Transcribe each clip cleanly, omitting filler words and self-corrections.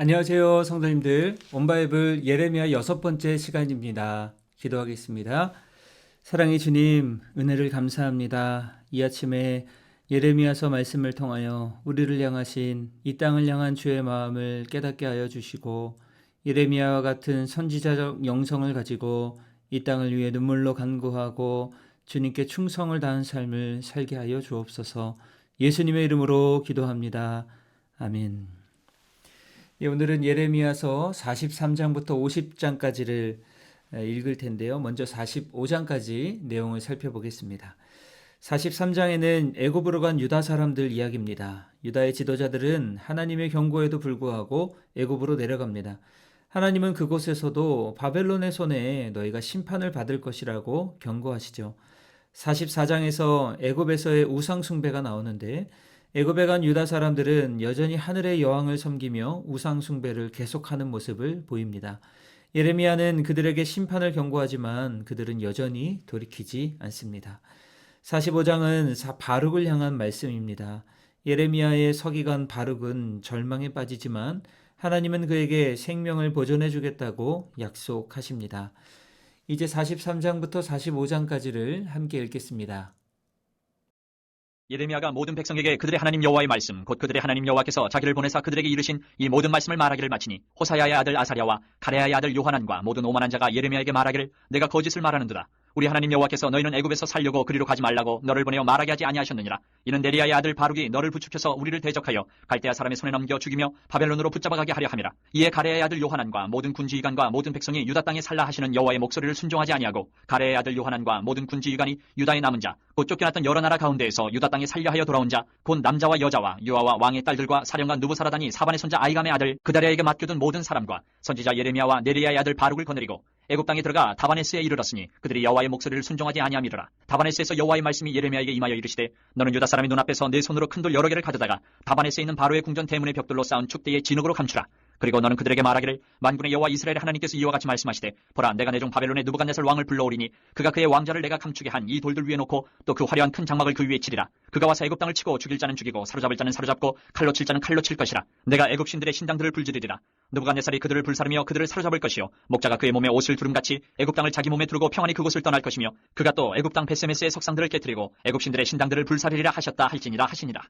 안녕하세요, 성도님들. 온바이블 예레미야 6번째 시간입니다. 기도하겠습니다. 사랑의 주님, 은혜를 감사합니다. 이 아침에 예레미야서 말씀을 통하여 우리를 향하신 이 땅을 향한 주의 마음을 깨닫게 하여 주시고, 예레미야와 같은 선지자적 영성을 가지고 이 땅을 위해 눈물로 간구하고 주님께 충성을 다한 삶을 살게 하여 주옵소서. 예수님의 이름으로 기도합니다. 아멘. 오늘은 예레미야서 43장부터 50장까지를 읽을 텐데요. 먼저 45장까지 내용을 살펴보겠습니다. 43장에는 애굽으로 간 유다 사람들 이야기입니다. 유다의 지도자들은 하나님의 경고에도 불구하고 애굽으로 내려갑니다. 하나님은 그곳에서도 바벨론의 손에 너희가 심판을 받을 것이라고 경고하시죠. 44장에서 애굽에서의 우상 숭배가 나오는데, 애굽에 간 유다 사람들은 여전히 하늘의 여왕을 섬기며 우상 숭배를 계속하는 모습을 보입니다. 예레미야는 그들에게 심판을 경고하지만 그들은 여전히 돌이키지 않습니다. 45장은 바룩을 향한 말씀입니다. 예레미야의 서기관 바룩은 절망에 빠지지만 하나님은 그에게 생명을 보존해 주겠다고 약속하십니다. 이제 43장부터 45장까지를 함께 읽겠습니다. 예레미야가 모든 백성에게 그들의 하나님 여호와의 말씀 곧 그들의 하나님 여호와께서 자기를 보내사 그들에게 이르신 이 모든 말씀을 말하기를 마치니, 호사야의 아들 아사랴와 가레야의 아들 요하난과 모든 오만한 자가 예레미야에게 말하기를 내가 거짓을 말하는도다. 우리 하나님 여호와께서 너희는 애굽에서 살려고 그리로 가지 말라고 너를 보내어 말하게 하지 아니하셨느니라. 이는 네리야의 아들 바룩이 너를 부축해서 우리를 대적하여 갈대아 사람의 손에 넘겨 죽이며 바벨론으로 붙잡아가게 하려 함이라. 이에 가레야의 아들 요하난과 모든 군지휘관과 모든 백성이 유다 땅에 살라 하시는 여호와의 목소리를 순종하지 아니하고, 가레야의 아들 요하난과 모든 군지휘관이 유다의 남은 자 곧 쫓겨났던 여러 나라 가운데에서 유다 땅에 살려하여 돌아온 자 곧 남자와 여자와 유아와 왕의 딸들과 사령관 누부사라다니 사반의 손자 아이감의 아들 그다랴에게 맡겨둔 모든 사람과 선지자 예레미야와 네리야의 아들 바룩을 거느리고 애굽 땅에 들어가 다바네스에 이르렀으니 그들이 여호와의 목소리를 순종하지 아니함이로라. 다바네스에서 여호와의 말씀이 예레미야에게 임하여 이르시되, 너는 유다 사람의 눈앞에서 내 손으로 큰 돌 여러 개를 가져다가 다바네스에 있는 바로의 궁전 대문의 벽돌로 쌓은 축대의 진흙으로 감추라. 그리고 너는 그들에게 말하기를, 만군의 여호와 이스라엘의 하나님께서 이와 같이 말씀하시되, 보라, 내가 내 종 바벨론의 느부갓네살 왕을 불러오리니 그가 그의 왕자를 내가 감추게 한 이 돌들 위에 놓고 또 그 화려한 큰 장막을 그 위에 치리라. 그가 와서 애굽 땅을 치고 죽일 자는 죽이고 사로잡을 자는 사로잡고 칼로 칠 자는 칼로 칠 것이라. 내가 애굽 신들의 신당들을 불지르리라. 느부갓네살이 그들을 불사르며 그들을 사로잡을 것이요, 목자가 그의 몸에 옷을 두름같이 애굽 땅을 자기 몸에 두르고 평안히 그곳을 떠날 것이며, 그가 또 애굽 땅 베세메스의 석상들을 깨뜨리고 애굽 신들의 신당들을 불사르리라 하셨다 할지니라 하시니라.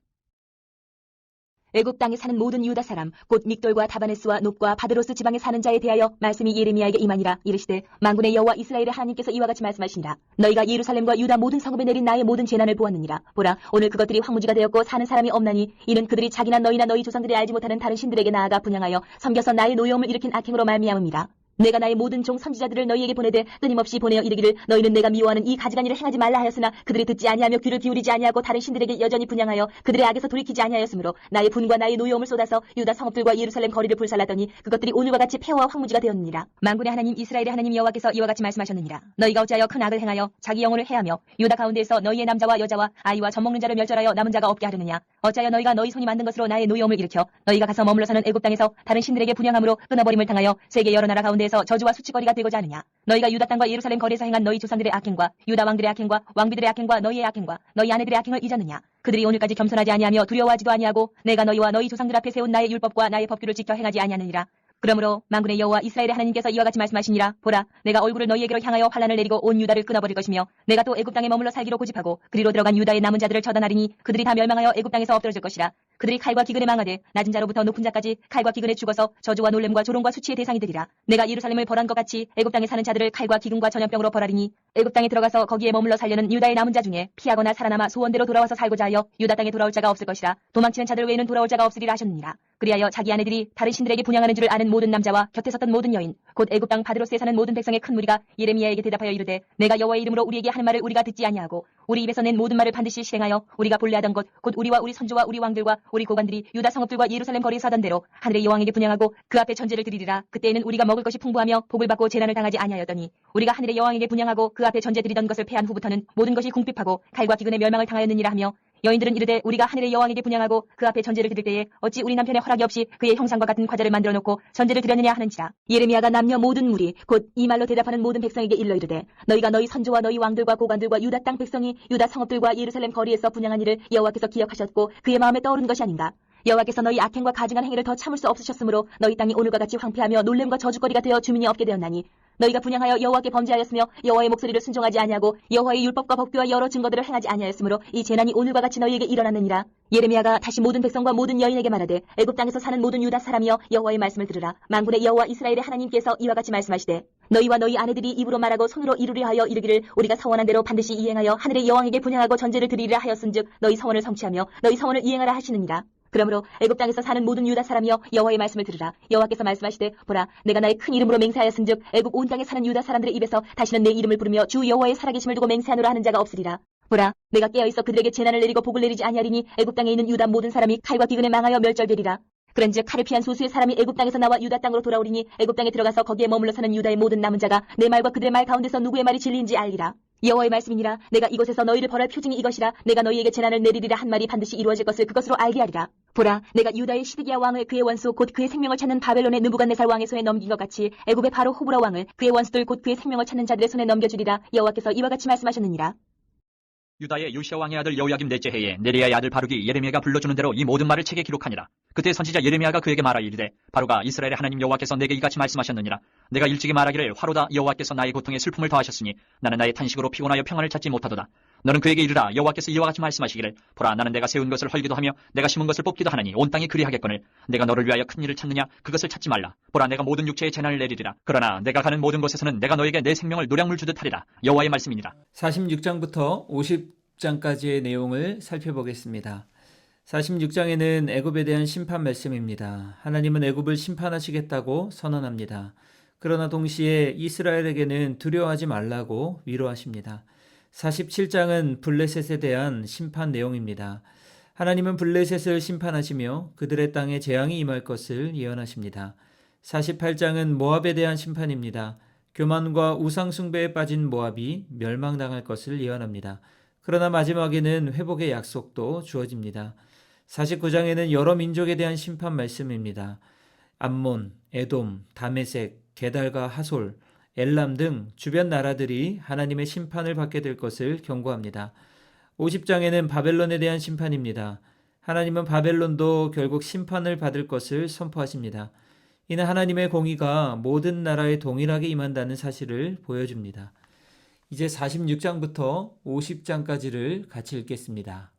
애굽 땅에 사는 모든 유다 사람 곧 믹돌과 다바네스와 놉과 바드로스 지방에 사는 자에 대하여 말씀이 예레미야에게 임하니라. 이르시되, 만군의 여호와 이스라엘의 하나님께서 이와 같이 말씀하시니라. 너희가 예루살렘과 유다 모든 성읍에 내린 나의 모든 재난을 보았느니라. 보라, 오늘 그것들이 황무지가 되었고 사는 사람이 없나니, 이는 그들이 자기나 너희나 너희 조상들이 알지 못하는 다른 신들에게 나아가 분향하여 섬겨서 나의 노여움을 일으킨 악행으로 말미암음이라. 내가 나의 모든 종 선지자들을 너희에게 보내되 끊임없이 보내어 이르기를, 너희는 내가 미워하는 이 가증한 일을 행하지 말라 하였으나 그들이 듣지 아니하며 귀를 기울이지 아니하고 다른 신들에게 여전히 분향하여 그들의 악에서 돌이키지 아니하였으므로 나의 분과 나의 노여움을 쏟아서 유다 성읍들과 예루살렘 거리를 불살랐더니 그것들이 오늘과 같이 폐허와 황무지가 되었느니라. 만군의 하나님 이스라엘의 하나님 여호와께서 이와 같이 말씀하셨느니라. 너희가 어찌하여 큰 악을 행하여 자기 영혼을 해하며 유다 가운데에서 너희의 남자와 여자와 아이와 젖먹는 자를 멸절하여 남은 자가 없게 하려느냐. 어찌하여 너희가 너희 손이 만든 것으로 나의 노여움을 일으켜 너희가 가서 머물러 사는 애굽 땅에서 다른 신들에게 분향함으로 끊어버림을 당하여 세계 여러 나라 가운데에서 저주와 수치거리가 되고자 하느냐. 너희가 유다 땅과 예루살렘 거리에서 행한 너희 조상들의 악행과 유다 왕들의 악행과 왕비들의 악행과 너희의 악행과 너희 아내들의 악행을 잊었느냐. 그들이 오늘까지 겸손하지 아니하며 두려워하지도 아니하고 내가 너희와 너희 조상들 앞에 세운 나의 율법과 나의 법규를 지켜 행하지 아니하느니라. 그러므로 만군의 여호와 이스라엘의 하나님께서 이와 같이 말씀하시니라. 보라, 내가 얼굴을 너희에게로 향하여 환란을 내리고 온 유다를 끊어버릴 것이며, 내가 또 애굽 땅에 머물러 살기로 고집하고 그리로 들어간 유다의 남은 자들을 처단하리니 그들이 다 멸망하여 애굽 땅에서 엎드러질 것이라. 그들이 칼과 기근에 망하되 낮은 자로부터 높은 자까지 칼과 기근에 죽어서 저주와 놀램과 조롱과 수치의 대상이 되리라. 내가 예루살렘을 벌한 것 같이 애굽 땅에 사는 자들을 칼과 기근과 전염병으로 벌하리니, 애굽 땅에 들어가서 거기에 머물러 살려는 유다의 남은 자 중에 피하거나 살아남아 소원대로 돌아와서 살고자 하여 유다 땅에 돌아올 자가 없을 것이라. 도망치는 자들 외에는 돌아올 자가 없으리라 하셨느니라. 그리하여 자기 아내들이 다른 신들에게 분향하는 줄을 아는 모든 남자와 곁에 섰던 모든 여인 곧 애굽 땅 바드로스에 사는 모든 백성의 큰 무리가 예레미야에게 대답하여 이르되, 내가 여호와의 이름으로 우리에게 하는 말을 우리가 듣지 아니하고 우리 입에서 낸 모든 말을 반드시 실행하여 우리가 본래 하던 것 곧 우리와 우리 선조와 우리 왕들과 우리 고관들이 유다 성읍들과 예루살렘 거리에서 하던 대로 하늘의 여왕에게 분향하고 그 앞에 전제를 드리리라. 그때에는 우리가 먹을 것이 풍부하며 복을 받고 재난을 당하지 아니하였더니, 우리가 하늘의 여왕에게 분향하고 그 앞에 전제 드리던 것을 패한 후부터는 모든 것이 궁핍하고 칼과 기근에 멸망을 당하였느니라 하며, 여인들은 이르되, 우리가 하늘의 여왕에게 분향하고 그 앞에 전제를 드릴 때에 어찌 우리 남편의 허락이 없이 그의 형상과 같은 과자를 만들어 놓고 전제를 드렸느냐 하는지라. 예레미야가 남녀 모든 무리 곧 이 말로 대답하는 모든 백성에게 일러 이르되, 너희가 너희 선조와 너희 왕들과 고관들과 유다 땅 백성이 유다 성읍들과 예루살렘 거리에서 분향한 일을 여호와께서 기억하셨고 그의 마음에 떠오른 것이 아닌가. 여호와께서 너희 악행과 가증한 행위를 더 참을 수 없으셨으므로 너희 땅이 오늘과 같이 황폐하며 놀램과 저주거리가 되어 주민이 없게 되었나니 너희가 분향하여 여호와께 범죄하였으며 여호와의 목소리를 순종하지 아니하고 여호와의 율법과 법규와 여러 증거들을 행하지 아니하였으므로 이 재난이 오늘과 같이 너희에게 일어났느니라. 예레미야가 다시 모든 백성과 모든 여인에게 말하되 애굽 땅에서 사는 모든 유다 사람이여 여호와의 말씀을 들으라. 만군의 여호와 이스라엘의 하나님께서 이와 같이 말씀하시되 너희와 너희 아내들이 입으로 말하고 손으로 이루려 하여 이르기를 우리가 서원한 대로 반드시 이행하여 하늘의 여왕에게 분향하고 전제를 드리리라 하였은즉 너희 서원을 성취하며 너희 서원을 이행하라 하시느니라. 그러므로 애굽 땅에서 사는 모든 유다 사람이여 여호와의 말씀을 들으라. 여호와께서 말씀하시되 보라 내가 나의 큰 이름으로 맹세하였은즉 애굽 온 땅에 사는 유다 사람들의 입에서 다시는 내 이름을 부르며 주 여호와의 살아계심을 두고 맹세하노라 하는 자가 없으리라. 보라 내가 깨어있어 그들에게 재난을 내리고 복을 내리지 아니하리니 애굽 땅에 있는 유다 모든 사람이 칼과 기근에 망하여 멸절되리라. 그런즉 칼을 피한 소수의 사람이 애굽 땅에서 나와 유다 땅으로 돌아오리니 애굽 땅에 들어가서 거기에 머물러 사는 유다의 모든 남은 자가 내 말과 그들의 말 가운데서 누구의 말이 진리인지 알리라. 여호와의 말씀이니라. 내가 이곳에서 너희를 벌할 표징이 이것이라. 내가 너희에게 재난을 내리리라 한 말이 반드시 이루어질 것을 그것으로 알게 하리라. 보라 내가 유다의 시드기야 왕을 그의 원수 곧 그의 생명을 찾는 바벨론의 느부갓네살 왕의 손에 넘긴 것 같이 애굽의 바로 호브라 왕을 그의 원수들 곧 그의 생명을 찾는 자들의 손에 넘겨주리라. 여호와께서 이와 같이 말씀하셨느니라. 유다의 요시야 왕의 아들 여호야김 넷째 해에 네리야의 아들 바룩이 예레미야가 불러주는 대로 이 모든 말을 책에 기록하니라. 그때 선지자 예레미야가 그에게 말하 이르되 바룩아 이스라엘의 하나님 여호와께서 내게 이같이 말씀하셨느니라. 내가 일찍이 말하기를 화로다 여호와께서 나의 고통에 슬픔을 더하셨으니 나는 나의 탄식으로 피곤하여 평안을 찾지 못하도다. 너는 그에게 이르라 여호와께서 이와 같이 말씀하시기를 보라 나는 내가 세운 것을 헐기도 하며 내가 심은 것을 뽑기도 하나니 온 땅이 그리하겠거늘 내가 너를 위하여 큰 일을 찾느냐 그것을 찾지 말라. 보라 내가 모든 육체에 재난을 내리리라. 그러나 내가 가는 모든 곳에서는 내가 너에게 내 생명을 노량물 주듯 하리라. 여호와의 말씀이니라. 46장부터 50장까지의 내용을 살펴보겠습니다. 46장에는 애굽에 대한 심판 말씀입니다. 하나님은 애굽을 심판하시겠다고 선언합니다. 그러나 동시에 이스라엘에게는 두려워하지 말라고 위로하십니다. 47장은 블레셋에 대한 심판 내용입니다. 하나님은 블레셋을 심판하시며 그들의 땅에 재앙이 임할 것을 예언하십니다. 48장은 모압에 대한 심판입니다. 교만과 우상숭배에 빠진 모압이 멸망당할 것을 예언합니다. 그러나 마지막에는 회복의 약속도 주어집니다. 49장에는 여러 민족에 대한 심판 말씀입니다. 암몬, 에돔, 다메섹, 게달과 하솔, 엘람 등 주변 나라들이 하나님의 심판을 받게 될 것을 경고합니다. 50장에는 바벨론에 대한 심판입니다. 하나님은 바벨론도 결국 심판을 받을 것을 선포하십니다. 이는 하나님의 공의가 모든 나라에 동일하게 임한다는 사실을 보여줍니다. 이제 46장부터 50장까지를 같이 읽겠습니다.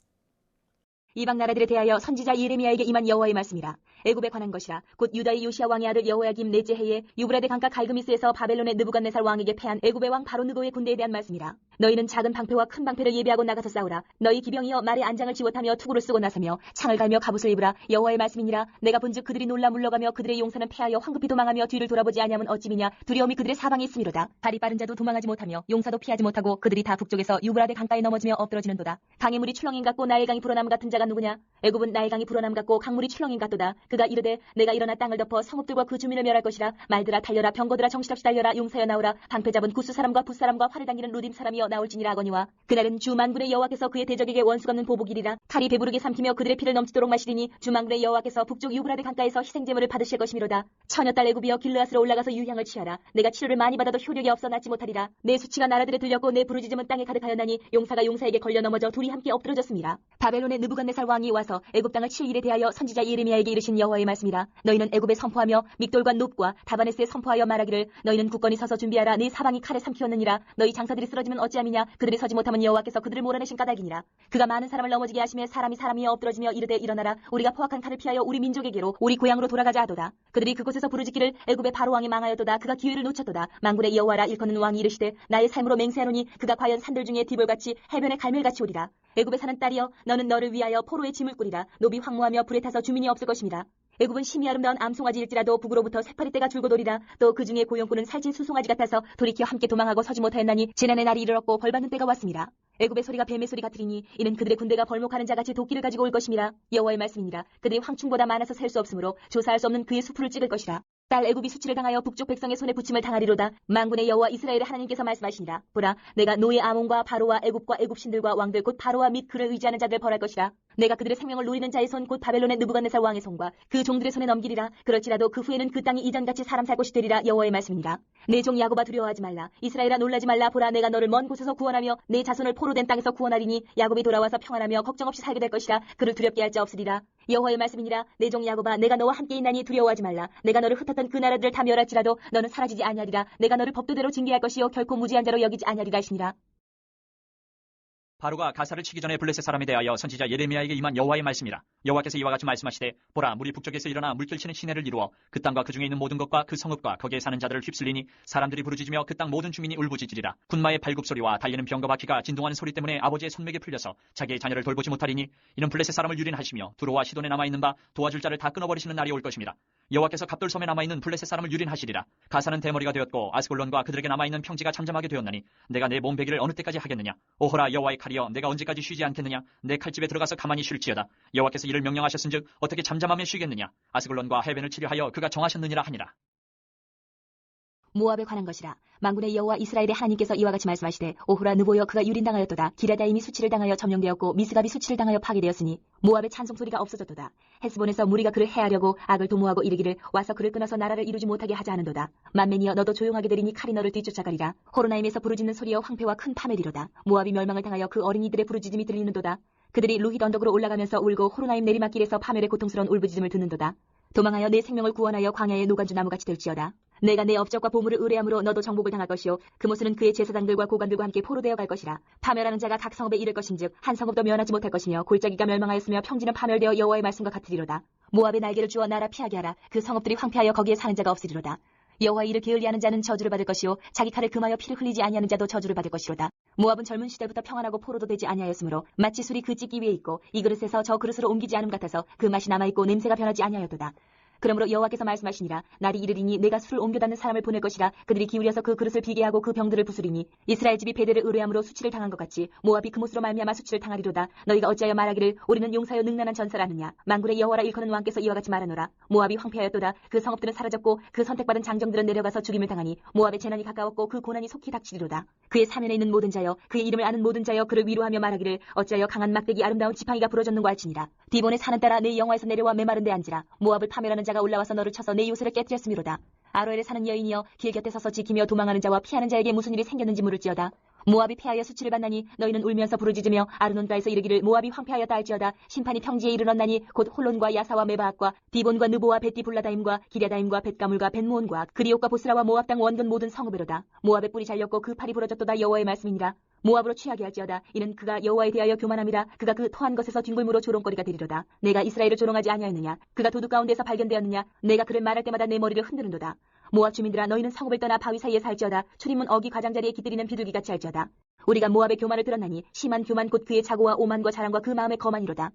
이방 나라들에 대하여 선지자 예레미야에게 임한 여호와의 말씀이라. 애굽에 관한 것이라. 곧 유다의 요시야 왕의 아들 여호야김 넷째 해에 유브라데 강가 갈그미스에서 바벨론의 느부갓네살 왕에게 패한 애굽의 왕 바로 느고의 군대에 대한 말씀이라. 너희는 작은 방패와 큰 방패를 예비하고 나가서 싸우라. 너희 기병이여 말에 안장을 지워타며 투구를 쓰고 나서며 창을 갈며 갑옷을 입으라. 여호와의 말씀이니라. 내가 본즉 그들이 놀라 물러가며 그들의 용사는 패하여 황급히 도망하며 뒤를 돌아보지 아니하면 어찌미냐. 두려움이 그들의 사방에 있음이로다. 발이 빠른 자도 도망하지 못하며 용사도 피하지 못하고 그들이 다 북쪽에서 유브라데 강가에 넘어지며 엎드러지는도다. 강의 물이 출렁임 같고 나일강이 불어남 같은 자가 누구냐. 애굽은 나일강이 불어남 같고 강물이 출렁임 같도다. 그가 이르되 내가 일어나 땅을 덮어 성읍들과 그 주민을 멸할 것이라. 말들아 달려라. 병거들아 정신없이 달려라. 용사여 나오라. 방패 잡은 구스 사람과 붓 사람과 활을 당기는 루딤 사람이여 나올지니라 하거니와. 그날은 주 만군의 여호와께서 그의 대적에게 원수 갚는 보복이리라. 칼이 배부르게 삼키며 그들의 피를 넘치도록 마시리니 주 만군의 여호와께서 북쪽 유브라데 강가에서 희생제물을 받으실 것이미로다. 처녀딸 애굽이여 길르앗으로 올라가서 유향을 취하라. 내가 치료를 많이 받아도 효력이 없어 낫지 못하리라. 내 수치가 나라들에 들렸고 내 부르짖음은 땅에 가득하였나니 용사가 용사에게 걸려 넘어져 둘이 함께 엎드러졌습니다. 바벨론의 느부갓네살 왕이 와서 애굽 땅을 칠 일에 대하여 선지자 예레미야에게 이르신 여호와의 말씀이라. 너희는 애굽에 선포하며 믹돌과 놋과 다바네스에 선포하여 말하기를 너희는 굳건히 서서 준비하라. 네 사방이 칼에 삼키었느니라. 너희 장사들이 쓰러지면 어찌함이냐. 그들이 서지 못하면 여호와께서 그들을 몰아내신 까닭이니라. 그가 많은 사람을 넘어지게 하시며 사람이 사람 위에 엎드러지며 이르되 일어나라. 우리가 포악한 칼을 피하여 우리 민족에게로 우리 고향으로 돌아가자 하도다. 그들이 그곳에서 부르짖기를 애굽의 바로 왕이 망하였도다. 그가 기회를 놓쳤도다. 만군의 여호와라. 일컫는 왕이 이르시되 나의 삶으로 맹세하노니 그가 과연 산들 중에 디볼같이 해변의 갈멜같이 오리라. 애굽에 사는 딸이여 너는 너를 위하여 포로의 짐을 꾸리라. 노비 황무하며 불에 타서 주민이 없을 것입니다. 애굽은 심히 아름다운 암송아지일지라도 북으로부터 새파리 떼가 줄고도리라. 또 그 중에 고용꾼은 살찐 수송아지 같아서 돌이켜 함께 도망하고 서지 못하였나니 재난의 날이 이르렀고 벌받는 때가 왔습니다. 애굽의 소리가 뱀의 소리 같으리니 이는 그들의 군대가 벌목하는 자같이 도끼를 가지고 올 것임이라. 여호와의 말씀이니라. 그들이 황충보다 많아서 셀 수 없으므로 조사할 수 없는 그의 수풀을 찍을 것이라. 딸 애굽이 수치를 당하여 북쪽 백성의 손에 붙임을 당하리로다. 만군의 여호와 이스라엘의 하나님께서 말씀하시니라. 보라 내가 노예 아몬과 바로와 애굽과 애굽 신들과 왕들 곧 바로와 및 그를 의지하는 자들 벌할 것이라. 내가 그들의 생명을 노리는 자의 손 곧 바벨론의 느부갓네살 왕의 손과 그 종들의 손에 넘기리라. 그럴지라도 그 후에는 그 땅이 이전같이 사람 살 곳이 되리라. 여호와의 말씀이니라. 내 종 야곱아 두려워하지 말라. 이스라엘아 놀라지 말라. 보라 내가 너를 먼 곳에서 구원하며 내 자손을 포로된 땅에서 구원하리니 야곱이 돌아와서 평안하며 걱정 없이 살게 될 것이라. 그를 두렵게 할 자 없으리라. 여호와의 말씀이니라. 내 종 야곱아, 내가 너와 함께 있나니 두려워하지 말라. 내가 너를 흩었던 그 나라들을 다 멸할지라도 너는 사라지지 아니하리라. 내가 너를 법도대로 징계할 것이요 결코 무지한 자로 여기지 아니하리라 하시니라. 바로가 가사를 치기 전에 블레셋 사람에 대하여 선지자 예레미야에게 임한 여호와의 말씀이라. 여호와께서 이와 같이 말씀하시되 보라, 물이 북쪽에서 일어나 물결치는 시내를 이루어 그 땅과 그 중에 있는 모든 것과 그 성읍과 거기에 사는 자들을 휩쓸리니 사람들이 부르짖으며 그 땅 모든 주민이 울부짖으리라. 군마의 발굽소리와 달리는 병거 바퀴가 진동하는 소리 때문에 아버지의 손맥에 풀려서 자기의 자녀를 돌보지 못하리니 이는 블레셋 사람을 유린하시며 두로와 시돈에 남아있는 바 도와줄 자를 다 끊어버리시는 날이 올 것입니다. 여호와께서 갑돌섬에 남아있는 블레셋 사람을 유린하시리라. 가사는 대머리가 되었고 아스골론과 그들에게 남아있는 평지가 잠잠하게 되었나니 내가 내 몸베기를 어느 때까지 하겠느냐. 오호라 여호와의 칼이여, 내가 언제까지 쉬지 않겠느냐. 내 칼집에 들어가서 가만히 쉴지어다. 여호와께서 이를 명령하셨은즉 어떻게 잠잠하며 쉬겠느냐. 아스골론과 해변을 치료하여 그가 정하셨느니라 하니라. 모압에 관한 것이라. 만군의 여호와 이스라엘의 하나님께서 이와 같이 말씀하시되 오호라 느보여 그가 유린당하였도다. 기랴다임이 수치를 당하여 점령되었고 미스갑이 수치를 당하여 파괴되었으니 모압의 찬송소리가 없어졌도다. 헤스본에서 무리가 그를 해하려고 악을 도모하고 이르기를 와서 그를 끊어서 나라를 이루지 못하게 하자 하는도다. 만맨이여, 너도 조용하게 되리니 칼이 너를 뒤쫓아가리라. 호로나임에서 부르짖는 소리여 황폐와 큰 파멸이로다. 모압이 멸망을 당하여 그 어린이들의 부르짖음이 들리는도다. 그들이 루힛 언덕으로 올라가면서 울고 호로나임 내리막길에서 파멸의 고통스러운 울부짖음을 듣는도다. 도망하여 내 생명을 구원하여 광야의 노간주 나무같이 될지어다. 내가 내 업적과 보물을 의뢰함으로 너도 정복을 당할 것이요 그 모습은 그의 제사장들과 고관들과 함께 포로되어 갈 것이라. 파멸하는 자가 각 성읍에 이를 것인즉 한 성읍도 면하지 못할 것이며 골짜기가 멸망하였으며 평지는 파멸되어 여호와의 말씀과 같으리로다. 모압의 날개를 주어 나라 피하게 하라. 그 성읍들이 황폐하여 거기에 사는 자가 없으리로다. 여호와의 일을 게을리하는 자는 저주를 받을 것이요 자기 칼을 금하여 피를 흘리지 아니하는 자도 저주를 받을 것이로다. 모압은 젊은 시절부터 평안하고 포로도 되지 아니하였으므로 마치 술이 그 찢기 위에 있고 이 그릇에서 저 그릇으로 옮기지 않음 같아서 그 맛이 남아있고 냄새가 변하지 아니하였도다. 그러므로 여호와께서 말씀하시니라. 날이 이르리니 내가 술을 옮겨닫는 사람을 보낼 것이라. 그들이 기울여서 그 그릇을 비게 하고 그 병들을 부수리니 이스라엘 집이 베델을 의뢰함으로 수치를 당한 것 같이 모압이 그못으로 말미암아 수치를 당하리로다. 너희가 어찌하여 말하기를 우리는 용사여 능란한 전사라느냐. 만군의 여호와라 일컫는 왕께서 이와 같이 말하노라. 모압이 황폐하였도다. 그 성읍들은 사라졌고 그 선택받은 장정들은 내려가서 죽임을 당하니 모압의 재난이 가까웠고 그 고난이 속히 닥치리로다. 그의 사면에 있는 모든 자여, 그의 이름을 아는 모든 자여, 그를 위로하며 말하기를 어찌하여 강한 막대기 아름다운 지팡이가 부러졌는고 할지니라. 디본의 산은 따라 내 영화에서 내려와 메마른 데 앉으라. 모압을 파멸하는 자가 올라와서 너를 쳐서 내 요새를 깨뜨렸음이로다. 아로엘에 사는 여인이여, 길 곁에 서서 지키며 도망하는 자와 피하는 자에게 무슨 일이 생겼는지 물을지어다. 모압이 패하여 수치를 받나니 너희는 울면서 부르짖으며 아르논가에서 이르기를 모압이 황폐하였다 할지어다. 심판이 평지에 이르렀나니 곧 홀론과 야사와 메바앗과 디본과 느보와 벳디 불라다임과 기랴다임과 벳가물과 벳모온과 그리옥과 보스라와 모압 땅 원근 모든 성읍이로다. 모압의 뿔이 잘렸고 그 팔이 부러졌도다. 여호와의 말씀이니라. 모압으로 취하게 할지어다. 이는 그가 여호와에 대하여 교만함이라. 그가 그 토한 것에서 뒹굴무로 조롱거리가 되리로다. 내가 이스라엘을 조롱하지 아니하였느냐. 그가 도둑 가운데서 발견되었느냐. 내가 그를 말할 때마다 내 머리를 흔드는도다. 모압 주민들아, 너희는 성읍을 떠나 바위 사이에서 할지어다. 출입문 어기 가장자리에 깃들이는 비둘기같이 할지어다. 우리가 모압의 교만을 들었나니 심한 교만 곧 그의 자고와 오만과 자랑과 그 마음의 거만이로다.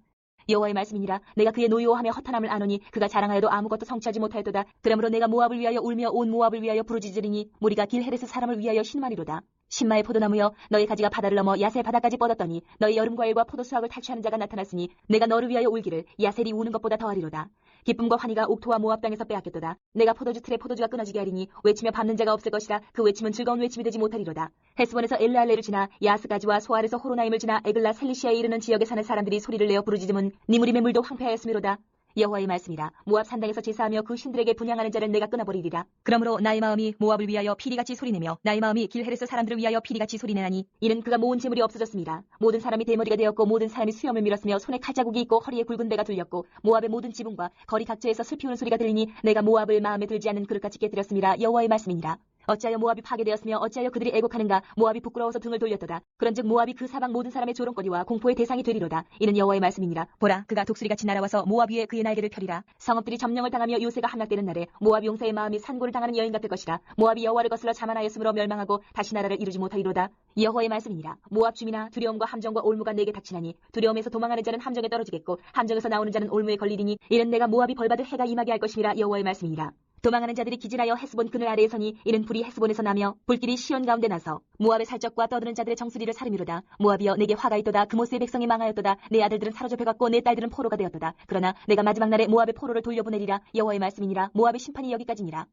여호와의 말씀이니라. 내가 그의 노여워하며 허탄함을 아노니 그가 자랑하여도 아무것도 성취하지 못하였도다. 그러므로 내가 모압을 위하여 울며 온 모압을 위하여 부르짖으리니 무리가 길헤레스 사람을 위하여 신마리로다. 신마의 포도나무여, 너희 가지가 바다를 넘어 야셀 바다까지 뻗었더니 너희 여름 과일과 포도 수확을 탈취하는 자가 나타났으니 내가 너를 위하여 울기를 야셀이 우는 것보다 더하리로다. 기쁨과 환희가 옥토와 모압 땅에서 빼앗겼도다. 내가 포도주 틀에 포도주가 끊어지게 하리니 외치며 밟는 자가 없을 것이라. 그 외침은 즐거운 외침이 되지 못하리로다. 헤스본에서 엘르알레를 지나 야스가지와 소알에서 호로나임을 지나 에글라 셀리시아에 이르는 지역에 사는 사람들이 소리를 내어 부르짖음은 니무림의 물도 황폐하였음이로다. 여호와의 말씀이라. 모압 산당에서 제사하며 그 신들에게 분향하는 자를 내가 끊어버리리라. 그러므로 나의 마음이 모압을 위하여 피리같이 소리내며 나의 마음이 길헤레스 사람들을 위하여 피리같이 소리내나니 이는 그가 모은 재물이 없어졌습니다. 모든 사람이 대머리가 되었고 모든 사람이 수염을 밀었으며 손에 칼자국이 있고 허리에 굵은 배가 둘렸고 모압의 모든 지붕과 거리 각처에서 슬피 우는 소리가 들리니 내가 모압을 마음에 들지 않는 그릇같이 깨뜨렸습니다. 여호와의 말씀이니라. 어찌하여 모압이 파괴되었으며 어찌하여 그들이 애곡하는가. 모압이 부끄러워서 등을 돌렸도다. 그런즉 모압이 그 사방 모든 사람의 조롱거리와 공포의 대상이 되리로다. 이는 여호와의 말씀이니라. 보라, 그가 독수리같이 날아와서 모압 위에 그의 날개를 펴리라. 성읍들이 점령을 당하며 요새가 함락되는 날에 모압 용사의 마음이 산고를 당하는 여인 같을 것이라. 모압이 여호와를 거슬러 자만하였으므로 멸망하고 다시 나라를 이루지 못하리로다. 여호와의 말씀이니라. 모압 주민아, 두려움과 함정과 올무가 내게 닥치나니 두려움에서 도망하는 자는 함정에 떨어지겠고 함정에서 나오는 자는 올무에 걸리리니 이는 내가 모압이 벌받을 해가 임하게 할 것이니라. 여호와의 말씀이니라. 도망하는 자들이 기진하여 헤스본 그늘 아래에 서니 이는 불이 헤스본에서 나며 불길이 시온 가운데 나서 모압의 살적과 떠드는 자들의 정수리를 사르미로다. 모압이여, 내게 화가 있도다. 그모스의 백성이 망하였도다. 내 아들들은 사로잡혀갔고 내 딸들은 포로가 되었도다. 그러나 내가 마지막 날에 모압의 포로를 돌려보내리라. 여호와의 말씀이니라. 모압의 심판이 여기까지니라.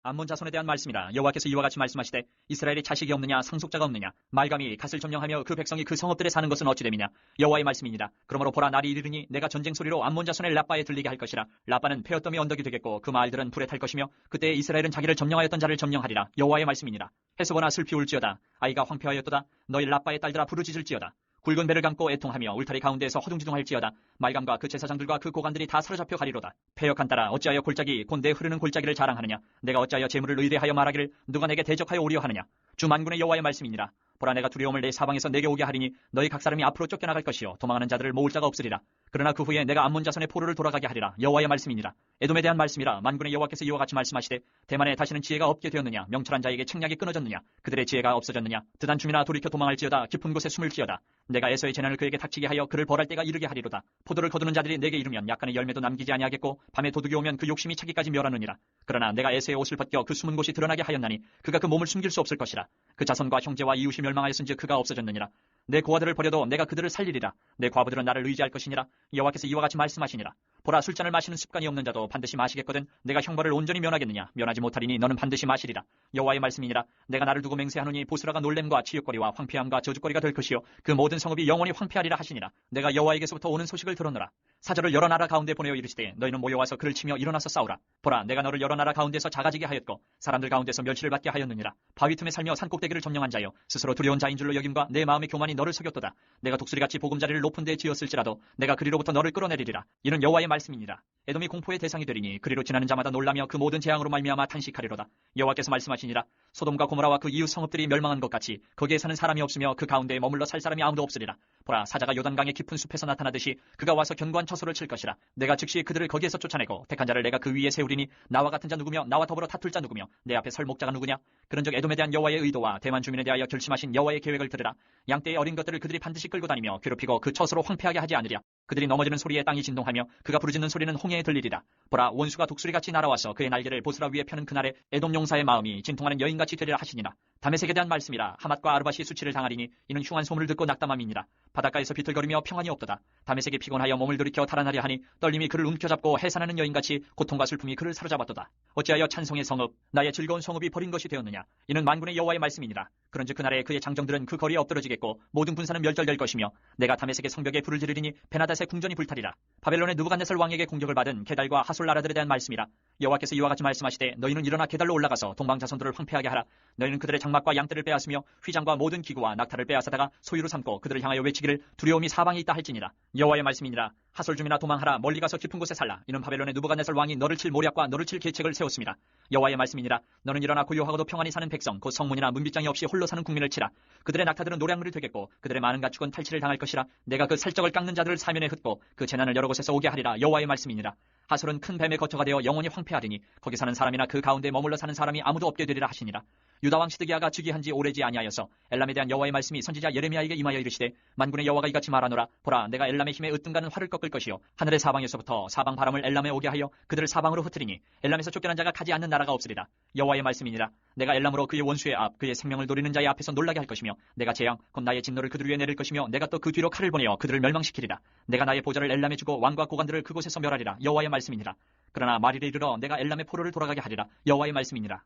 암몬 자손에 대한 말씀이라. 여호와께서 이와 같이 말씀하시되 이스라엘에 자식이 없느냐, 상속자가 없느냐, 말감이 갓을 점령하며 그 백성이 그 성읍들에 사는 것은 어찌 됨이냐. 여호와의 말씀이니라. 그러므로 보라, 날이 이르니 내가 전쟁 소리로 암몬 자손의 라빠에 들리게 할 것이라. 라빠는 페어더미 언덕이 되겠고 그 마을들은 불에 탈 것이며 그때 이스라엘은 자기를 점령하였던 자를 점령하리라. 여호와의 말씀이니라. 헤스보나 슬피 울지어다. 아이가 황폐하였도다. 너희 라빠의 딸들아 부르짖을지어다. 굵은 배를 감고 애통하며 울타리 가운데에서 허둥지둥할지어다. 말감과 그 제사장들과 그 고관들이 다 사로잡혀 가리로다. 패역한 따라 어찌하여 골짜기 곧 내 흐르는 골짜기를 자랑하느냐. 내가 어찌하여 재물을 의뢰하여 말하기를 누가 내게 대적하여 오려 하느냐. 주 만군의 여호와의 말씀이니라. 보라, 내가 두려움을 내 사방에서 내게 오게 하리니 너희 각 사람이 앞으로 쫓겨나갈 것이요 도망하는 자들을 모을 자가 없으리라. 그러나 그 후에 내가 암몬 자손의 포로를 돌아가게 하리라. 여호와의 말씀이니라. 에돔에 대한 말씀이라. 만군의 여호와께서 이와 같이 말씀하시되 대만에 다시는 지혜가 없게 되었느냐. 명철한 자에게 책략이 끊어졌느냐. 그들의 지혜가 없어졌느냐. 드단 춤이나 돌이켜 도망할지어다. 깊은 곳에 숨을지어다. 내가 에서의 재난을 그에게 닥치게 하여 그를 벌할 때가 이르게 하리로다. 포도를 거두는 자들이 내게 이르면 약간의 열매도 남기지 아니하겠고 밤에 도둑이 오면 그 욕심이 차기까지 멸하느니라. 그러나 내가 에서의 옷을 벗겨 그 숨은 곳이 드러나게 하였나니 그가 그 몸을 숨길 수 없을 것이라. 그 자손과 형제와 이웃이 멸망하였은즉 그가 없어졌느니라. 내 고아들을 버려도 내가 그들을 살리리라. 내 과부들은 나를 의지할 것이니라. 여호와께서 이와 같이 말씀하시니라. 보라, 술잔을 마시는 습관이 없는 자도 반드시 마시겠거든 내가 형벌을 온전히 면하겠느냐. 면하지 못하리니 너는 반드시 마시리라. 여호와의 말씀이니라. 내가 나를 두고 맹세하노니 보스라가 놀램과 치욕거리와 황폐함과 저주거리가 될 것이요 그 모든 성읍이 영원히 황폐하리라 하시니라. 내가 여호와에게서부터 오는 소식을 들었노라. 사절을 여러 나라 가운데 보내어 이르시되 너희는 모여와서 그를 치며 일어나서 싸우라. 보라, 내가 너를 여러 나라 가운데서 작아지게 하였고 사람들 가운데서 멸치를 받게 하였느니라. 바위 틈에 살며 산꼭대기를 점령한 자여 스스로 두려운 자인 줄로 여김과 내 마음의 교만이 너를 속였도다. 내가 독수리같이 보금자리를 높은 데 지었을지라도 내가 그리로부터 너를 끌어내리리라. 이는 여호와의 말씀이니라. 에돔이 공포의 대상이 되리니 그리로 지나는 자마다 놀라며 그 모든 재앙으로 말미암아 탄식하리로다. 여호와께서 말씀하시니라. 소돔과 고모라와 그 이웃 성읍들이 멸망한 것 같이 거기에 사는 사람이 없으며 그 가운데에 머물러 살 사람이 아무도 없으리라. 보라, 사자가 요단강의 깊은 숲에서 나타나듯이 그가 와서 견고한 처소를 칠 것이라. 내가 즉시 그들을 거기에서 쫓아내고 택한 자를 내가 그 위에 세우리니 나와 같은 자 누구며 나와 더불어 다툴 자 누구며 내 앞에 설 목자가 누구냐. 그런즉 에돔에 대한 여호와의 의도와 대만 주민에 대하여 결심하신 여호와의 계획을 들으라. 양떼의 어린 것들을 그들이 반드시 끌고 다니며 괴롭히고 그 처소로 황폐하게 하지 않으랴. 그들이 넘어지는 소리에 땅이 진동하며 그가 부르짖는 소리는 홍해에 들리리라. 보라, 원수가 독수리같이 날아와서 그의 날개를 보스라 위에 펴는 그날에 에돔 용사의 마음이 진통하는 여인같이 되리라 하시니라. 다메섹에 대한 말씀이라. 하맛과 아르밧이 수치를 당하리니 이는 흉한 소문을 듣고 낙담함이니라. 바닷가에서 비틀거리며 평안이 없도다. 다메섹이 피곤하여 몸을 들이켜 달아나려 하니 떨림이 그를 움켜잡고 해산하는 여인같이 고통과 슬픔이 그를 사로잡았도다. 어찌하여 찬송의 성읍 나의 즐거운 성읍이 버린 것이 되었느냐. 이는 만군의 여호와의 말씀이니라. 그런즉 그날에 그의 장정들은 그 거리에 엎드러지겠고 모든 군사는 멸절될 것이며 내가 다메섹의 성벽에 불을 지르리니 베나닷의 궁전이 불타리라. 바벨론의 느부갓네살 왕에게 공격을 받은 게달과 하솔 나라들에 대한 말씀이라. 여호와께서 이와 같이 말씀하시되 너희는 일어나 게달로 올라가서 동방 자손들을 황폐하게 하라. 너희는 그들의 장막과 양떼를 빼앗으며 휘장과 모든 기구와 낙타를 빼앗아다가 소유로 삼고 그들을 향하여 외치기를 두려움이 사방에 있다 할지니라. 여호와의 말씀이니라. 하솔 주민아 도망하라. 멀리 가서 깊은 곳에 살라. 이는 바벨론의 느부갓네살 왕이 너를 칠 모략과 너를 칠 계책을 세웠습니다. 여호와의 말씀이니라. 너는 일어나 고요하고도 평안히 사는 백성 곧 성문이나 문빗장이 없이 홀로 사는 국민을 치라. 그들의 낙타들은 노량물이 되겠고 그들의 많은 가축은 탈취를 당할 것이라. 내가 그 살적을 깎는 자들을 사면에 흩고 그 재난을 여러 곳에서 오게 하리라. 여호와의 말씀이니라. 하솔은 큰 뱀의 거처가 되어 영원히 황폐하리니 거기 사는 사람이나 그 가운데 머물러 사는 사람이 아무도 없게 되리라 하시니라. 유다 왕 시드기야가 즉위한 지 오래지 아니하여서 엘람에 대한 여호와의 말씀이 선지자 예레미야에게 임하여 이르시되 만군의 여호와가 이같이 말하노라. 보라, 내가 엘람의 힘에 으뜸가는 활을 꺾을 것이요 하늘의 사방에서부터 사방 바람을 엘람에 오게 하여 그들을 사방으로 흩으리니 엘람에서 쫓겨난 자가 가지 않는 나라가 없으리라. 여호와의 말씀이니라. 내가 엘람으로 그의 원수의 앞 그의 생명을 노리는 자의 앞에서 놀라게 할 것이며 내가 재앙 곧 나의 진노를 그들 위에 내릴 것이며 내가 또 그 뒤로 칼을 보내어 그들을 멸망시키리라. 내가 나의 보좌를 엘람에 주고 왕과 고관들을 그곳에서 멸하리라. 여호와의 말씀이니라. 그러나 말일에 이르러 내가 엘람의 포로를 돌아가게 하리라. 여호와의 말씀이니라.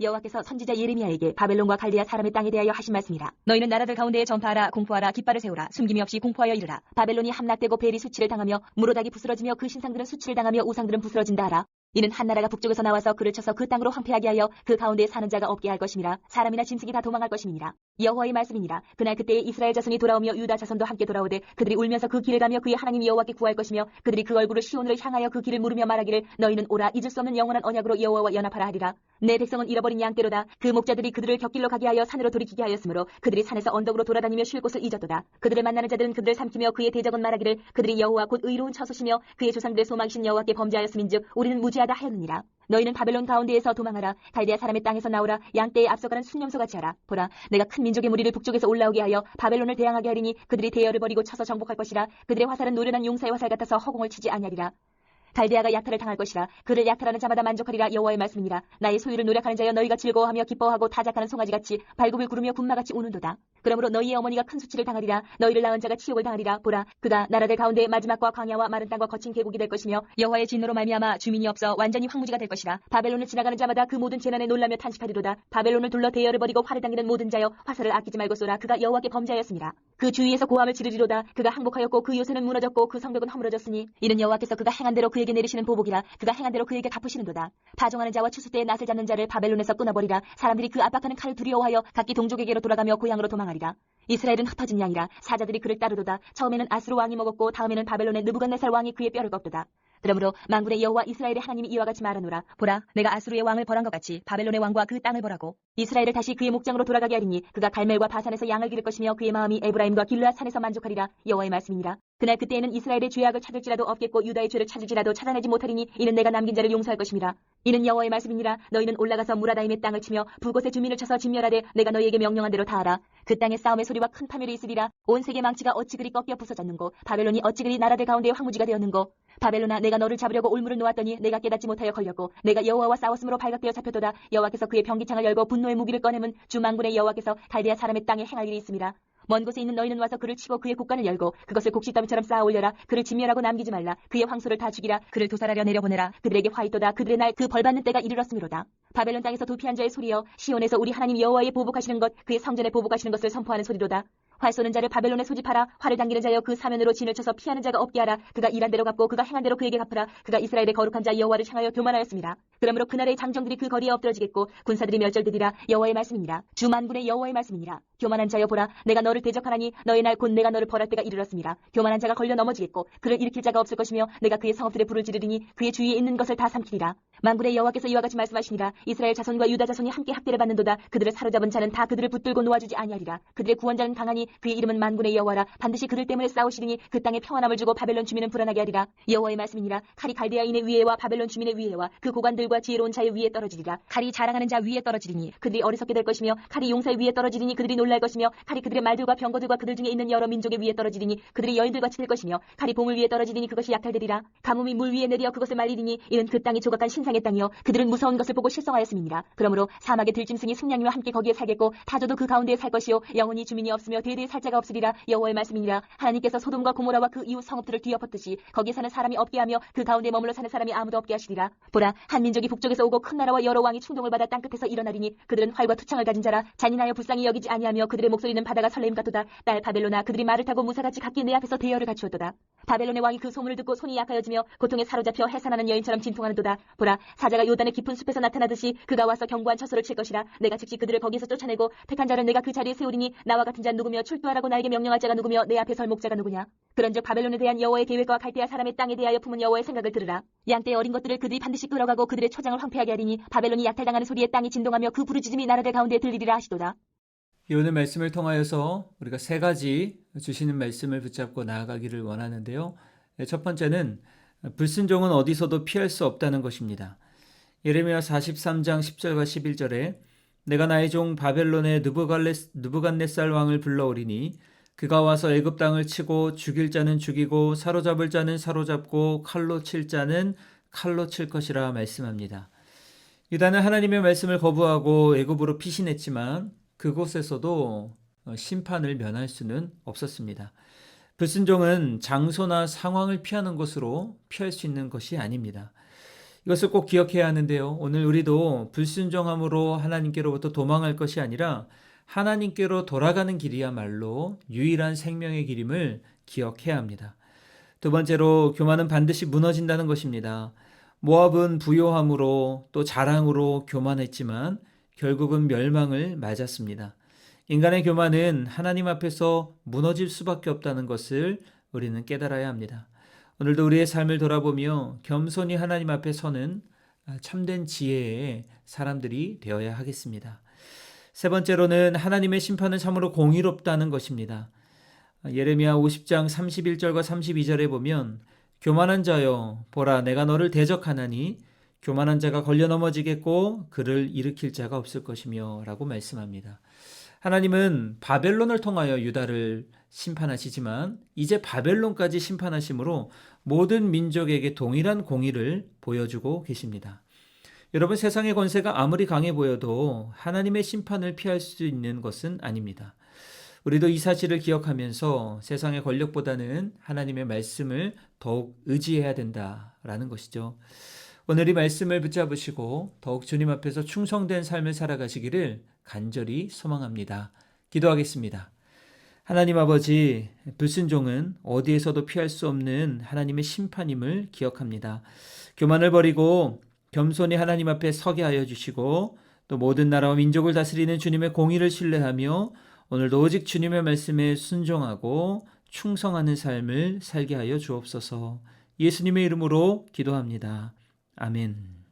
여호와께서 선지자 예레미야에게 바벨론과 갈대아 사람의 땅에 대하여 하신 말씀이라. 너희는 나라들 가운데에 전파하라. 공포하라. 깃발을 세우라. 숨김이 없이 공포하여 이르라. 바벨론이 함락되고 벨이 수치를 당하며 무로닥이 부스러지며 그 신상들은 수치를 당하며 우상들은 부스러진다 하라. 이는 한 나라가 북쪽에서 나와서 그를 쳐서 그 땅으로 황폐하게 하여 그 가운데에 사는 자가 없게 할 것임이라. 사람이나 짐승이 다 도망할 것임이니라. 여호와의 말씀이니라. 그날 그때에 이스라엘 자손이 돌아오며 유다 자손도 함께 돌아오되 그들이 울면서 그 길을 가며 그의 하나님 여호와께 구할 것이며 그들이 그 얼굴을 시온으로 향하여 그 길을 물으며 말하기를 너희는 오라. 잊을 수 없는 영원한 언약으로 여호와와 연합하라 하리라. 내 백성은 잃어버린 양떼로다. 그 목자들이 그들을 곁길로 가게 하여 산으로 돌이키게 하였으므로 그들이 산에서 언덕으로 돌아다니며 쉴 곳을 잊었도다. 그들을 만나는 자들은 그들을 삼키며 그의 대적은 말하기를 그들이 여호와 곧 의로운 처소시며 그의 조상들의 소망이신 여호와께 범죄하였음인즉 우리는 무지하다 하였느니라. 너희는 바벨론 가운데에서 도망하라. 갈대아 사람의 땅에서 나오라. 양떼에 앞서가는 순념소같이 하라. 보라, 내가 큰 민족의 무리를 북쪽에서 올라오게 하여 바벨론을 대항하게 하리니 그들이 대열을 벌이고 쳐서 정복할 것이라. 그들의 화살은 노련한 용사의 화살 같아서 허공을 치지 아니하리라. 갈대아가 약탈을 당할 것이라. 그를 약탈하는 자마다 만족하리라. 여호와의 말씀이니라. 나의 소유를 노력하는 자여 너희가 즐거워하며 기뻐하고 타작하는 송아지같이 발굽을 구르며 군마같이 우는도다. 그러므로 너희의 어머니가 큰 수치를 당하리라. 너희를 낳은 자가 치욕을 당하리라. 보라, 그가 나라들 가운데 마지막과 광야와 마른 땅과 거친 계곡이 될 것이며 여호와의 진노로 말미암아 주민이 없어 완전히 황무지가 될 것이라. 바벨론을 지나가는 자마다 그 모든 재난에 놀라며 탄식하리로다. 바벨론을 둘러 대열을 벌이고 활을 당기는 모든 자여 화살을 아끼지 말고 쏘라. 그가 여호와께 범죄하였습니다. 그 주위에서 고함을 지르리로다. 그가 항복하였고 그 요새는 무너졌고 그 성벽은 허물어졌으니 이는 여호와께서 그가 행한 대로 그에게 내리시는 보복이라. 그가 행한 대로 그에게 갚으시는도다. 파종하는 자와 추수 때에 낫을 잡는 자를 바벨론에서 끊어버리라. 사람들이 그 압박하는 칼을 두려워하여 각기 동족에게로 돌아가며 고향으로 도망하리라. 말이라. 이스라엘은 흩어진 양이라 사자들이 그를 따르도다. 처음에는 아수르 왕이 먹었고 다음에는 바벨론의 느부갓네살 왕이 그의 뼈를 꺾도다. 그러므로 만군의 여호와 이스라엘의 하나님이 이와 같이 말하노라. 보라, 내가 아수르의 왕을 벌한 것 같이 바벨론의 왕과 그 땅을 벌하고 이스라엘을 다시 그의 목장으로 돌아가게 하리니 그가 갈멜과 바산에서 양을 기를 것이며 그의 마음이 에브라임과 길르앗 산에서 만족하리라. 여호와의 말씀이니라. 그날 그때에는 이스라엘의 죄악을 찾을지라도 없겠고 유다의 죄를 찾을지라도 찾아내지 못하리니 이는 내가 남긴 자를 용서할 것임이라. 이는 여호와의 말씀이니라. 너희는 올라가서 무라다임의 땅을 치며 불곳의 주민을 쳐서 진멸하되 내가 너희에게 명령한 대로 다 하라. 그 땅에 싸움의 소리와 큰 파멸이 있으리라. 온 세계 망치가 어찌 그리 꺾여 부서졌는고 바벨론이 어찌 그리 나라들 가운데 황무지가 되었는고. 바벨론아, 내가 너를 잡으려고 올무를 놓았더니 내가 깨닫지 못하여 걸렸고 내가 여호와와 싸웠으므로 발각되어 잡혔도다. 여호와께서 그의 병기창을 열고 분노의 무기를 꺼내면 주 만군의 여호와께서 갈대아 사람의 땅에 행할 일이 있음이라. 먼 곳에 있는 너희는 와서 그를 치고 그의 곡간을 열고 그것을 곡식더미처럼 쌓아 올려라. 그를 진멸하고 남기지 말라. 그의 황소를 다 죽이라. 그를 도살하려 내려보내라. 그들에게 화 있도다. 그들의 날 그 벌받는 때가 이르렀음이로다. 바벨론 땅에서 도피한 자의 소리여, 시온에서 우리 하나님 여호와의 보복하시는 것, 그의 성전에 보복하시는 것을 선포하는 소리로다. 활 쏘는 자를 바벨론에 소집하라. 활을 당기는 자여, 그 사면으로 진을 쳐서 피하는 자가 없게 하라. 그가 일한 대로 갚고 그가 행한 대로 그에게 갚으라. 그가 이스라엘의 거룩한 자 여호와를 향하여 교만하였습니다. 그러므로 그날의 장정들이 그 거리에 엎드러지겠고 군사들이 멸절되리라. 여호와의 말씀이니라. 주 만군의 여호와의 말씀이니라. 교만한 자여, 보라, 내가 너를 대적하나니 너의 날 곧 내가 너를 벌할 때가 이르렀습니다. 교만한 자가 걸려 넘어지겠고 그를 일으킬 자가 없을 것이며 내가 그의 성읍들에 불을 지르리니 그의 주위에 있는 것을 다 삼키리라. 만군의 여호와께서 이와 같이 말씀하시니라. 이스라엘 자손과 유다 자손이 함께 학대를 받는도다. 그들을 사로잡은 자는 다 그들을 붙들고 놓아주지 아니하리라. 그들의 구원자는 강하니 그의 이름은 만군의 여호와라. 반드시 그들 때문에 싸우시리니 그 땅에 평안함을 주고 바벨론 주민은 불안하게 하리라. 여호와의 말씀이니라. 칼이 갈대아인의 위에와 바벨론 주민의 위에와 그 고관들과 지혜로운 자의 위에 떨어지리라. 칼이 자랑하는 자 위에 떨어지리니 그들이 어리석게 될 것이며 칼이 용사의 위에 떨어지리니 그들이 놀랄 것이며 칼이 그들의 말들과 병거들과 그들 중에 있는 여러 민족의 위에 떨어지리니 그들이 여인들같이 될 것이며 칼이 보물 위에 떨어지리니 그것이 약탈되리라. 가뭄이 물 위에 내려 그것을 말리리니 이는 그 땅이 조각한 신상의 땅이요 그들은 무서운 것을 보고 실성하였음이니라. 그러므로 사막의 들짐승이 승냥이와 함께 거기에 살겠고 타조도 그 가운데에 살 것이요 영원히 주민이 없으며 대대에 살 자가 없으리라. 여호와의 말씀이니라. 하나님께서 소돔과 고모라와 그 이웃 성읍들을 뒤엎었듯이 거기에 사는 사람이 없게 하며 그 가운데 머물러 사는 사람이 아무도 없게 하시리라. 보라, 한 민족이 북쪽에서 오고 큰 나라와 여러 왕이 충동을 받아 땅끝에서 일어나리니 그들은 활과 투창을 가진 자라. 잔인하여 불쌍히 여기지 아니하며 그들의 목소리는 바다가 설레임 같도다. 딸 바벨로나, 그들이 말을 타고 무사같이 각기 내 앞에서 대열을 갖추었도다. 바벨론의 왕이 그 소문을 듣고 손이 약하여지며 고통에 사로잡혀 해산하는 여인처럼 진통하는도다. 보라, 사자가 요단의 깊은 숲에서 나타나듯이 그가 와서 견고한 처소를 칠 것이라. 내가 즉시 그들을 거기서 쫓아내고 택한 자를 내가 그 자리에 세우리니 나와 같은 자 누구며 출두하라고 나에게 명령할 자가 누구며 내 앞에 설 목자가 누구냐. 그런즉 바벨론에 대한 여호와의 계획과 갈대아 사람의 땅에 대하여 품은 여호와의 생각을 들으라. 양떼의 어린 것들을 그들이 반드시 끌어가고 그들의 초장을 황폐하게 하리니 바벨론이 약탈당하는 소리에 땅이 진동하며 그 부르짖음이 나라들 가운데 들리리라 하시도다. 이 오늘 말씀을 통하여서 우리가 세 가지 주시는 말씀을 붙잡고 나아가기를 원하는데요. 첫 번째는 불순종은 어디서도 피할 수 없다는 것입니다. 예레미야 43장 10절과 11절에 내가 나의 종 바벨론의 느부갓네살 왕을 불러오리니 그가 와서 애굽 땅을 치고 죽일 자는 죽이고 사로잡을 자는 사로잡고 칼로 칠 자는 칼로 칠 것이라 말씀합니다. 유다는 하나님의 말씀을 거부하고 애굽으로 피신했지만 그곳에서도 심판을 면할 수는 없었습니다. 불순종은 장소나 상황을 피하는 것으로 피할 수 있는 것이 아닙니다. 이것을 꼭 기억해야 하는데요. 오늘 우리도 불순종함으로 하나님께로부터 도망할 것이 아니라 하나님께로 돌아가는 길이야말로 유일한 생명의 길임을 기억해야 합니다. 두 번째로 교만은 반드시 무너진다는 것입니다. 모압은 부요함으로 또 자랑으로 교만했지만 결국은 멸망을 맞았습니다. 인간의 교만은 하나님 앞에서 무너질 수밖에 없다는 것을 우리는 깨달아야 합니다. 오늘도 우리의 삶을 돌아보며 겸손히 하나님 앞에 서는 참된 지혜의 사람들이 되어야 하겠습니다. 세 번째로는 하나님의 심판은 참으로 공의롭다는 것입니다. 예레미야 50장 31절과 32절에 보면 교만한 자여, 보라, 내가 너를 대적하나니 교만한 자가 걸려 넘어지겠고 그를 일으킬 자가 없을 것이며 라고 말씀합니다. 하나님은 바벨론을 통하여 유다를 심판하시지만 이제 바벨론까지 심판하심으로 모든 민족에게 동일한 공의를 보여주고 계십니다. 여러분, 세상의 권세가 아무리 강해 보여도 하나님의 심판을 피할 수 있는 것은 아닙니다. 우리도 이 사실을 기억하면서 세상의 권력보다는 하나님의 말씀을 더욱 의지해야 된다라는 것이죠. 오늘 이 말씀을 붙잡으시고 더욱 주님 앞에서 충성된 삶을 살아가시기를 간절히 소망합니다. 기도하겠습니다. 하나님 아버지, 불순종은 어디에서도 피할 수 없는 하나님의 심판임을 기억합니다. 교만을 버리고 겸손히 하나님 앞에 서게 하여 주시고 또 모든 나라와 민족을 다스리는 주님의 공의를 신뢰하며 오늘도 오직 주님의 말씀에 순종하고 충성하는 삶을 살게 하여 주옵소서. 예수님의 이름으로 기도합니다. 아멘.